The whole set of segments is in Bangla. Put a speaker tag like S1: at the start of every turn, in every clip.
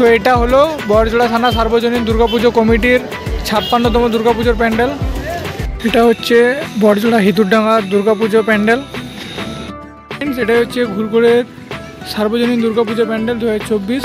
S1: তো এটা হলো বড়জোড়া থানা সার্বজনীন দুর্গাপুজো কমিটির 56তম দুর্গাপুজোর প্যান্ডেল। এটা হচ্ছে বড়জোড়া হিতুরডাঙ্গা দুর্গাপুজো প্যান্ডেল। এটা হচ্ছে ঘুরঘুরের সার্বজনীন দুর্গাপুজো প্যান্ডেল 2024।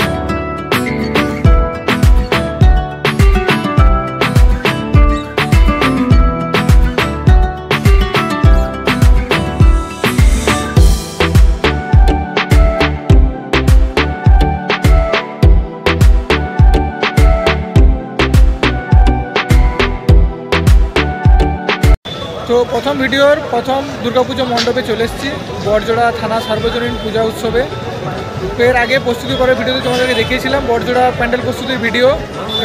S1: তো প্রথম ভিডিওর প্রথম দুর্গাপুজো মণ্ডপে চলে এসেছি বড়জোড়া থানা সার্বজনীন পূজা উৎসবে। এর আগে প্রস্তুতি করার ভিডিওতে তোমাদেরকে দেখিয়েছিলাম বড়জোড়া প্যান্ডেল প্রস্তুতির ভিডিও।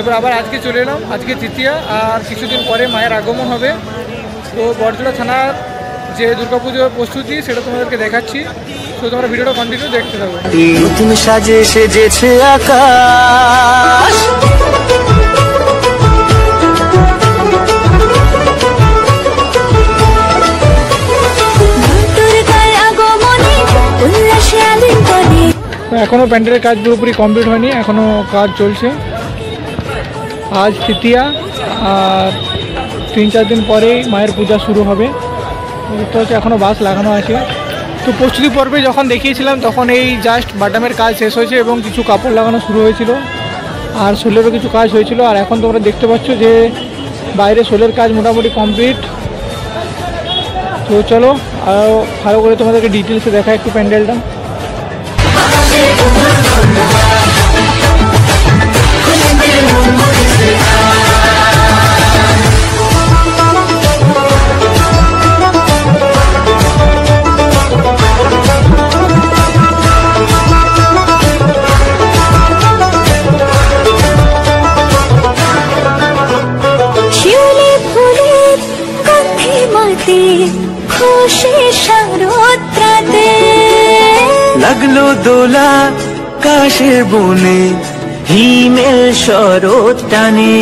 S1: এবার আবার আজকে চলে এলাম, আজকে তৃতীয়া, আর কিছুদিন পরে মায়ের আগমন হবে। তো বড়জোড়া থানার যে দুর্গাপুজোর প্রস্তুতি সেটা তোমাদেরকে দেখাচ্ছি। তো তোমরা ভিডিওটা কন্টিনিউ দেখতে থাকো।
S2: নতুন সাজে সেজেছে আকাশ,
S1: এখনও প্যান্ডেলের কাজ পুরোপুরি কমপ্লিট হয়নি, এখনও কাজ চলছে। আজ তৃতীয়া, আর 3-4 দিন পরেই মায়ের পূজা শুরু হবে। তো হচ্ছে এখনও বাস লাগানো আছে। তো প্রস্তুতি পর্বে যখন দেখিয়েছিলাম তখন এই জাস্ট বাটামের কাজ শেষ হয়েছে এবং কিছু কাপড় লাগানো শুরু হয়েছিল, আর শোলেরও কিছু কাজ হয়েছিল। আর এখন তোমরা দেখতে পাচ্ছ যে বাইরে শোলের কাজ মোটামুটি কমপ্লিট। তো চলো আরও ভালো করে তোমাদেরকে ডিটেলসে দেখা একটু প্যান্ডেলটা।
S2: লাগলো দোলা কাশের বনে, হিমেল শরৎ টানে।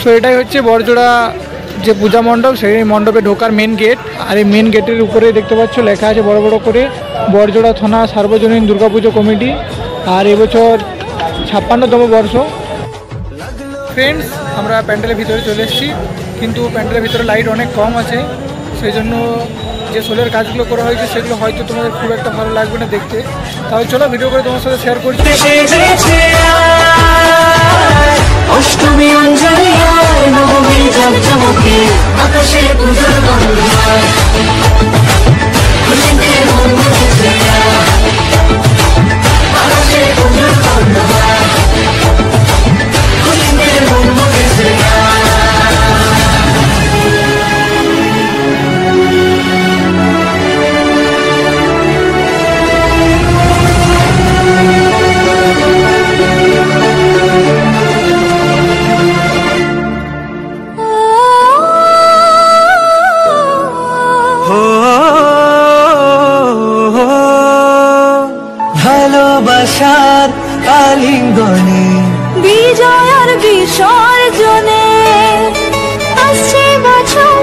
S1: তো এটাই হচ্ছে বড়জোড়া যে পূজা মণ্ডপ, সেই মণ্ডপে ঢোকার মেন গেট। আর এই মেন গেটের উপরে দেখতে পাচ্ছ লেখা আছে বড় বড় করে বড়জোড়া থানা সার্বজনীন দুর্গাপুজো কমিটি। আর এবছর 56তম বর্ষ। ফ্রেন্ডস, আমরা প্যান্ডেলের ভিতরে চলে এসেছি, কিন্তু প্যান্ডেলের ভিতরে লাইট অনেক কম আছে, সেই জন্য যে শোলের কাজগুলো করা হয়েছে সেগুলো হয়তো তোমাদের খুব একটা ভালো লাগবে না দেখতে। তাহলে চলো ভিডিও করে তোমার সাথে শেয়ার করছি।
S2: অষ্টমী অঞ্জলি নবমী জমজমকে আকাশে পূজার ভালোবাসার আলিঙ্গনে, বিজয় আর বিসর্জনে আসছে বছর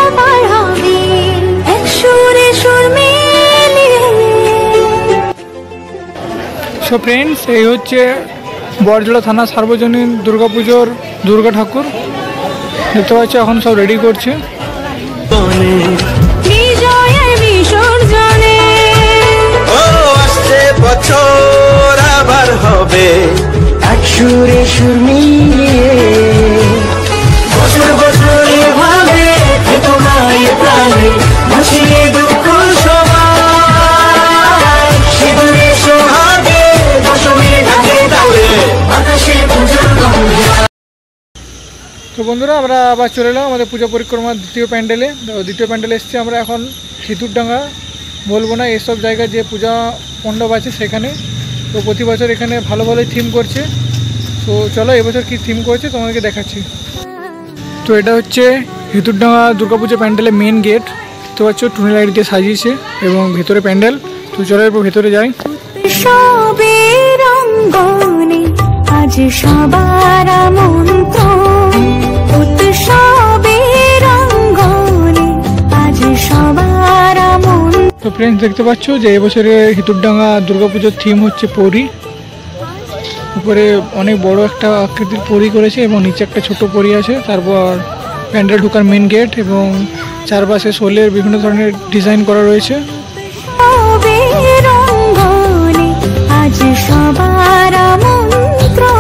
S2: আবার হবে এক সুরে সুর মিলিয়ে।
S1: সো ফ্রেন্ডস, এই হচ্ছে বড়জোড়া থানা সার্বজনীন দুর্গাপুজোর দুর্গা ঠাকুর। দেখতে পাচ্ছ এখন সব রেডি করছে।
S2: বছর আবার হবে এক সুরে সুর মিলিয়ে, বছর বছর এভাবে তোমায় প্রাণে ভাসিয়ে দুঃখ সবাই, সিঁদুরে সোহাগে দশমী ঢাকে তালে আকাশে পূজার গঙ্গা।
S1: তো বন্ধুরা, আমরা আবার চলে এলাম আমাদের পূজা পরিক্রমার দ্বিতীয় প্যান্ডেলে। দ্বিতীয় প্যান্ডেলে এসেছি আমরা এখন হিতুরডাঙ্গা, বলবো না এসব জায়গায় যে পূজা মণ্ডপ আছে সেখানে। তো প্রতি বছর এখানে ভালো ভালোই থিম করছে। তো চলো এবছর কি থিম করেছে তোমাদেরকে দেখাচ্ছি। তো এটা হচ্ছে হিতুরডাঙ্গা দুর্গাপুজো প্যান্ডেলের মেন গেট। তো হচ্ছে টুনি লাইট দিয়ে সাজিয়েছে এবং ভেতরে প্যান্ডেল। তো চলো এরপর ভেতরে যাই। আজ সবার আমন্ত্রণ উৎসবের অঙ্গনে, আজ সবার আমন্ত্রণ। তো ফ্রেন্ডস দেখতে পাচ্ছ যে এবছরে হিতুরডাঙ্গা দুর্গাপুজোর থিম হচ্ছে পরী। উপরে অনেক বড় একটা আকৃতির পরী করেছে এবং নিচে একটা ছোট পরী আছে। তারপর প্যান্ডেল ঢোকার মেন গেট এবং চারপাশে শোলের বিভিন্ন ধরনের ডিজাইন করা রয়েছে।
S3: আজ সবার আমন্ত্রণ।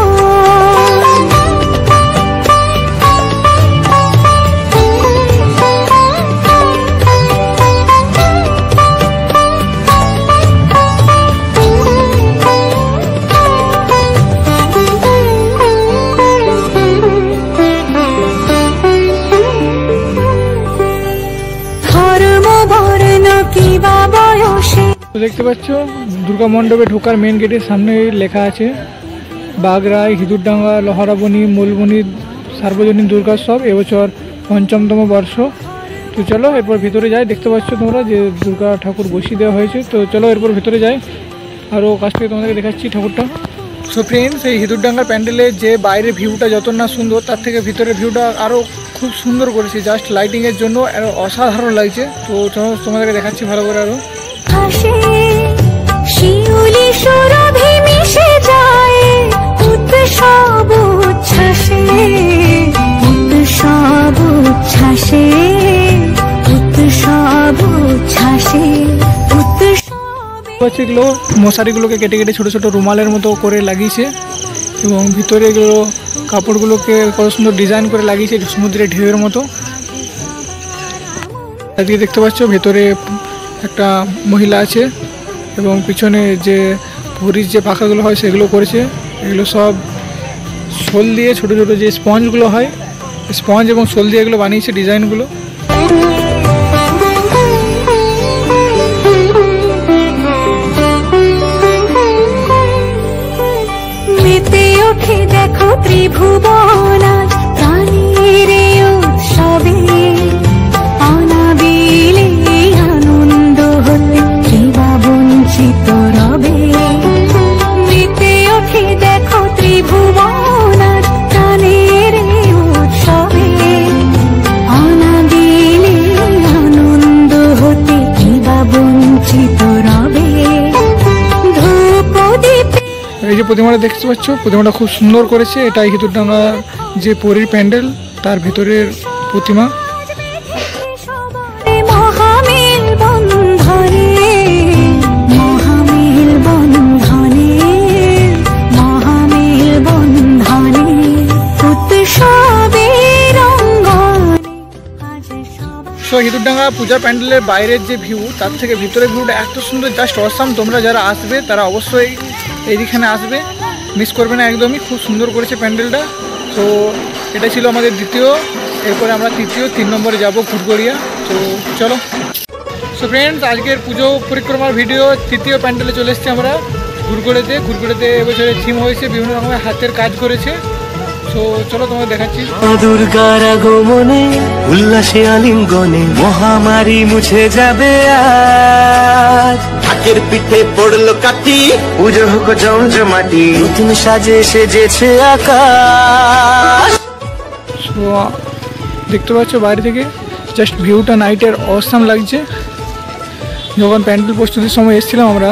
S1: দেখতে পাচ্ছ দুর্গা মণ্ডপে ঢোকার মেন গেটের সামনে লেখা আছে বাগরায় হিতুরডাঙ্গা লহরাবনি মূলবনি সার্বজনীন দুর্গোৎসব এবছর ৫ম বর্ষ। তো চলো এরপর ভিতরে যাই। দেখতে পাচ্ছ তোমরা যে দুর্গা ঠাকুর বসিয়ে দেওয়া হয়েছে। তো চলো এরপর ভিতরে যাই, আরও কাছ থেকে তোমাদেরকে দেখাচ্ছি ঠাকুরটা। সো ফ্রেন্ডস, এই হিতুরডাঙ্গার প্যান্ডেলের যে বাইরের ভিউটা যত না সুন্দর, তার থেকে ভিতরের ভিউটা আরও খুব সুন্দর করেছে। জাস্ট লাইটিংয়ের জন্য আরও অসাধারণ লাগছে। তো চলো তোমাদেরকে দেখাচ্ছি ভালো করে আরও। শিউলি সুরভি মিশে যায় উৎসব উচ্ছ্বাসে, উৎসব উচ্ছ্বাসে, উৎসব উচ্ছ্বাসে। এগুলো মশারিগুলোকে কেটে কেটে ছোট ছোট রুমালের মতো করে লাগিয়েছে এবং ভিতরে এগুলো কাপড়গুলোকে কত সুন্দর ডিজাইন করে লাগিয়েছে সমুদ্রের ঢেউয়ের মতো। এদিকে দেখতে পাচ্ছ ভেতরে একটা মহিলা আছে এবং পিছনে যে পুরীর যে পাখাগুলো হয় সেগুলো করেছে। এগুলো সব শোল দিয়ে ছোট ছোট যে স্পঞ্জগুলো হয়, স্পঞ্জ এবং শোল দিয়ে এগুলো বানিয়েছে ডিজাইনগুলো।
S3: মেতে ওঠে দেখো ত্রিভুবন আজ প্রাণীর উৎসবে, অনাবিলে আনন্দ হতে কিবা বঞ্চিত রবে। মেতে ওঠে দেখো ত্রিভুবন আজ প্রাণীর উৎসবে, অনাবিলে আনন্দ হতে কিবা বঞ্চিত রবে। ধূপ দীপ
S1: এই যে প্রতিমাটা দেখতে পাচ্ছ, প্রতিমাটা খুব সুন্দর করেছে। এটাই হিতুরডাঙ্গা যে পরীর প্যান্ডেল তার ভিতরের প্রতিমা।
S3: মহামেল বন্ধনে, মহামেল বন্ধনে, মহামেল বন্ধনে উৎসবের অঙ্গনে আজ সবাই।
S1: সো হিতুরডাঙ্গা পূজা প্যান্ডেলের বাইরের যে ভিউ, তার থেকে ভিতরের ভিউটা এত সুন্দর, জাস্ট অসাম। তোমরা যারা আসবে তারা অবশ্যই এইখানে আসবে, মিস করবে না একদমই। খুব সুন্দর করেছে প্যান্ডেলটা। তো এটা ছিল আমাদের দ্বিতীয়, এরপরে আমরা তৃতীয় 3 নম্বরে যাব ঘুরগড়িয়া। তো চলো। সো ফ্রেন্ডস, আজকের পুজো পরিক্রমার ভিডিও তৃতীয় প্যান্ডেলে চলে এসেছি আমরা ঘুরগড়েতে। ঘুরগড়েতে এবছরে থিম হয়েছে বিভিন্ন রকমের হাতের কাজ করেছে। তো চলো তোমাকে দেখাচ্ছি।
S2: দুর্গার আগমনে উল্লাসে আলিঙ্গনে মহামারী মুছে যাবে আজ। ঢাকের পিঠে পড়লো কাঠি, পুজো হোক জমজমাটি, নতুন সাজে সেজেছে আকাশ।
S1: সো দেখতে পাচ্ছ বাইরে থেকে জাস্ট ভিউটা নাইটের অসাম লাগছে। যখন প্যান্ডেল প্রস্তুতির সময় এসেছিলাম আমরা,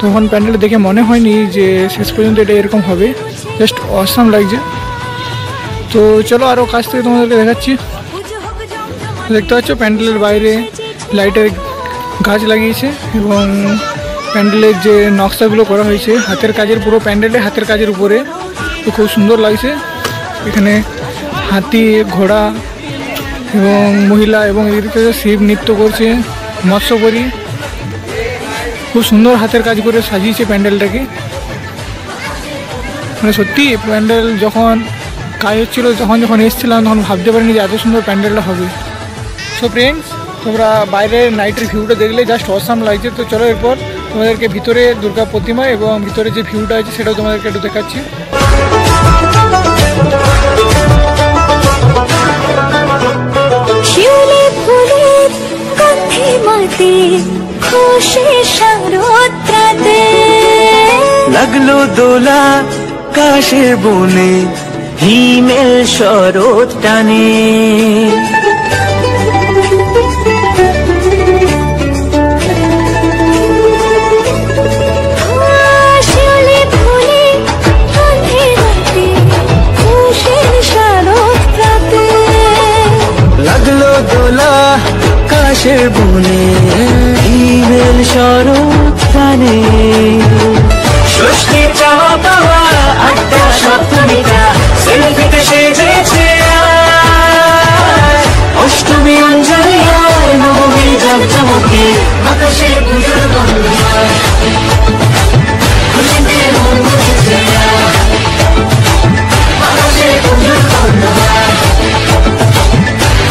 S1: তখন প্যান্ডেলটা দেখে মনে হয়নি যে শেষ পর্যন্ত এটা এরকম হবে। জাস্ট অসাম লাগছে। তো চলো আরও কাছ থেকে তোমাদেরকে দেখাচ্ছি। দেখতে পাচ্ছ প্যান্ডেলের বাইরে লাইটের গাছ লাগিয়েছে এবং প্যান্ডেলের যে নকশাগুলো করা হয়েছে হাতের কাজের, পুরো প্যান্ডেলে হাতের কাজের উপরে। তো খুব সুন্দর লাগছে। এখানে হাতি, ঘোড়া এবং মহিলা এবং এদিকে শিব নৃত্য করছে, মৎস্যপরী। খুব সুন্দর হাতের কাজ করে সাজিয়েছে প্যান্ডেলটাকে। মানে সত্যি প্যান্ডেল যখন কাজ হচ্ছিল, যখন এসেছিলাম তখন ভাবতে পারিনি যে এত সুন্দর প্যান্ডেলটা হবে। সো ফ্রেন্ডস, তোমরা বাইরের নাইটের ভিউটা দেখলে জাস্ট অসাম লাগছে। তো চলো এরপর তোমাদেরকে ভিতরে দুর্গা প্রতিমা এবং ভিতরে যে ভিউটা আছে সেটাও তোমাদেরকে একটু দেখাচ্ছি।
S3: শিউলি ফুলের গন্ধে মাতে খুশি শারদরাতে,
S2: লাগলো দোলা কাশের বনে হিমেল শরৎ টানে। বনে হিমেল শরৎ টানে ষষ্ঠী চাওয়া পাওয়া আড্ডা সপ্তমীটা সেলফিতে সেজেছে অষ্টমী অঞ্জলি হয় নবমী জাকজমকে আকাশে পুজোর গন্ধ হয় খুশিতে মন বসেছে আকাশে পুজোর গন্ধ হয়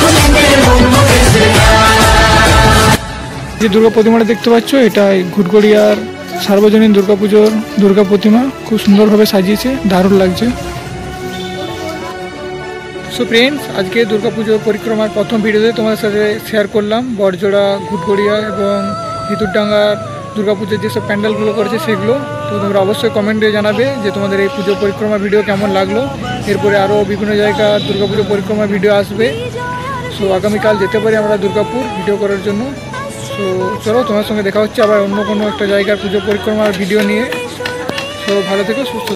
S2: খুশিতে মন বসেছে।
S1: যে দুর্গা প্রতিমাটা দেখতে পাচ্ছ এটা ঘুটগড়িয়ার সার্বজনীন দুর্গাপুজোর দুর্গা প্রতিমা, খুব সুন্দরভাবে সাজিয়েছে, দারুণ লাগছে। সো ফ্রেন্ডস, আজকে দুর্গাপুজোর পরিক্রমার প্রথম ভিডিওতে তোমাদের সাথে শেয়ার করলাম বড়জোড়া, ঘুটগড়িয়া এবং ভিতরডাঙ্গার দুর্গাপুজোর যেসব প্যান্ডেলগুলো করেছে সেগুলো। তো তোমরা অবশ্যই কমেন্টে জানাবে যে তোমাদের এই পুজো পরিক্রমা ভিডিও কেমন লাগলো। এরপরে আরও বিভিন্ন জায়গা দুর্গাপুজো পরিক্রমা ভিডিও আসবে। সো আগামীকাল যেতে পারি আমরা দুর্গাপুর ভিডিও করার জন্য। তো চলো, তোমার সঙ্গে দেখা হচ্ছে আবার অন্য কোনো একটা জায়গার পুজো পরিক্রমার ভিডিও নিয়ে। তো ভালো থেকো, সুস্থ।